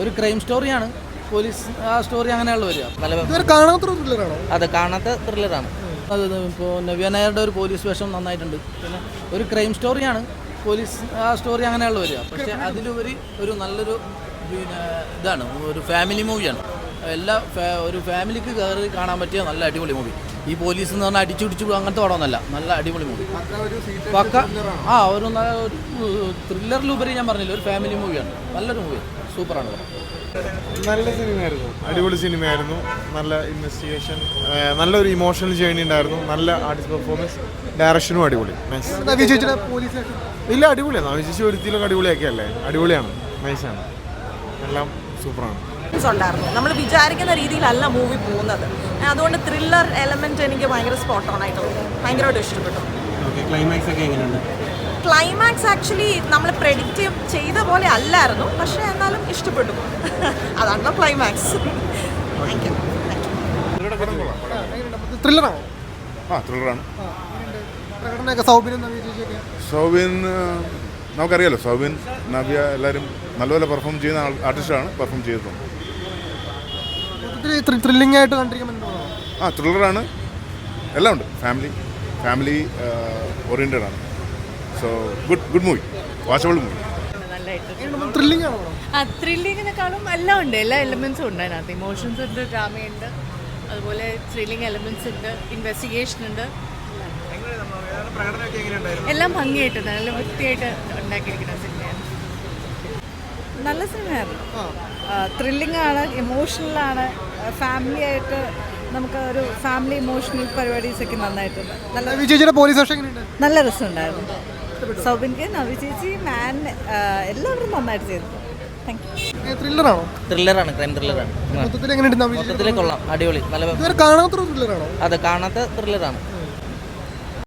ഒരു ക്രൈം സ്റ്റോറിയാണ്. പോലീസ് ആ സ്റ്റോറി അങ്ങനെയുള്ള വരിക. നല്ല കാണാത്ത ത്രില്ലറാണോ? അത് കാണാത്ത ത്രില്ലറാണ്. അത് ഇപ്പോൾ നവ്യ നായരുടെ ഒരു പോലീസ് വേഷം നന്നായിട്ടുണ്ട്. പിന്നെ ഒരു ക്രൈം സ്റ്റോറിയാണ്. പോലീസ് ആ സ്റ്റോറി അങ്ങനെയുള്ള വരിക. പക്ഷേ അതിലുപരി ഒരു നല്ലൊരു പിന്നെ ഇതാണ്, ഒരു ഫാമിലി മൂവിയാണ്. ഒരു ഫാമിലിക്ക് കയറി കാണാൻ പറ്റിയ നല്ല അടിപൊളി മൂവി. ഈ പോലീസ് എന്ന് പറഞ്ഞാൽ അടിച്ചുപിടിച്ചു അങ്ങനത്തെ പടമൊന്നുമല്ല, നല്ല അടിപൊളി മൂവി. പക്ക ഒരു ത്രില്ലറിലുപരി ഞാൻ പറഞ്ഞില്ല, ഒരു ഫാമിലി മൂവിയാണ്. നല്ലൊരു മൂവിയാണ്, സൂപ്പറാണ്. നല്ല സിനിമയായിരുന്നു, അടിപൊളി സിനിമയായിരുന്നു. നല്ല ഇൻവെസ്റ്റിഗേഷൻ, നല്ലൊരു ഇമോഷണൽ ജേർണി ഉണ്ടായിരുന്നു. നല്ല ആർട്ടിസ്റ്റ് പെർഫോമൻസ്, ഡയറക്ഷനും അടിപൊളി. ഇല്ല, അടിപൊളിയാണ്. നവീചേച്ചി ഒരുത്തിലൊക്കെ അടിപൊളിയാക്കിയല്ലേ, അടിപൊളിയാണ്, നൈസാണ്, എല്ലാം സൂപ്പറാണ്. ഉണ്ടായിരുന്നു. നമ്മൾ വിചാരിക്കുന്ന രീതിയിലല്ല മൂവി പോകുന്നത്. അതുകൊണ്ട് ത്രില്ലർ എലമെന്റ് എനിക്ക് ഭയങ്കര സ്പോട്ട് ഓൺ ആയിട്ട് ഭയങ്കരമായിട്ട് ഇഷ്ടപ്പെട്ടു. ക്ലൈമാക്സ് ആക്ച്വലി നമ്മൾ പ്രെഡിക്റ്റ് ചെയ്ത പോലെ അല്ലായിരുന്നു, പക്ഷേ എന്നാലും ഇഷ്ടപ്പെട്ടു. അതാണല്ലോ ക്ലൈമാക്സ്. Thank you. ത്രില്ലറാണോ? ത്രില്ലറാണ്. സൗബിൻ നമുക്കറിയാലോ, സൗബിൻ, നവ്യ എല്ലാവരും നല്ലപോലെ പെർഫോം ചെയ്യുന്ന ആർട്ടിസ്റ്റാണ്, പെർഫോം ചെയ്തിട്ടുണ്ട്. ത്രില്ലിംഗ് ആയിട്ട് കണ്ടിരിക്കാൻ ത്രില്ലറാണ്, എല്ലാം ഉണ്ട്. ഫാമിലി ഓറിയൻറ്റഡ് ആണ്. So good movie, watchable movie. Thrilling ആണോ? ത്രില്ലിങ്ങിനെക്കാളും എല്ലാം ഉണ്ട്, എല്ലാ എലിമെൻസും ഉണ്ട് അതിനകത്ത്. ഇമോഷൻസ് ഉണ്ട്, ഡ്രാമയുണ്ട്, അതുപോലെ ത്രില്ലിംഗ് എലിമെൻസ് ഉണ്ട്, ഇൻവെസ്റ്റിഗേഷൻ ഉണ്ട്. എല്ലാം ഭംഗിയായിട്ടുണ്ട്, നല്ല വൃത്തിയായിട്ട് ഉണ്ടാക്കിയിരിക്കുന്ന സിനിമയാണ്. നല്ല സിനിമയായിരുന്നു. ത്രില്ലിംഗ് ആണ്, ഇമോഷണലാണ്, ഫാമിലി ആയിട്ട് നമുക്ക് ഒരു ഫാമിലി ഇമോഷണൽ പരിപാടീസൊക്കെ നന്നായിട്ടുണ്ട്. നല്ല രസമുണ്ടായിരുന്നു. സൗബിൻക്ക്, നവി ചേച്ചി, മാൻ, എല്ലാവരും നന്നായിട്ട് ചെയ്തു. Thank you. ത്രില്ലറാണോ? ത്രില്ലറാണ്, ക്രൈം ത്രില്ലറാണ്. മൊത്തത്തിൽ കൊള്ളാം, അടിപൊളി. നല്ല കാണാത്ത ത്രില്ലറാണോ? അത് കാണാത്ത ത്രില്ലറാണ്.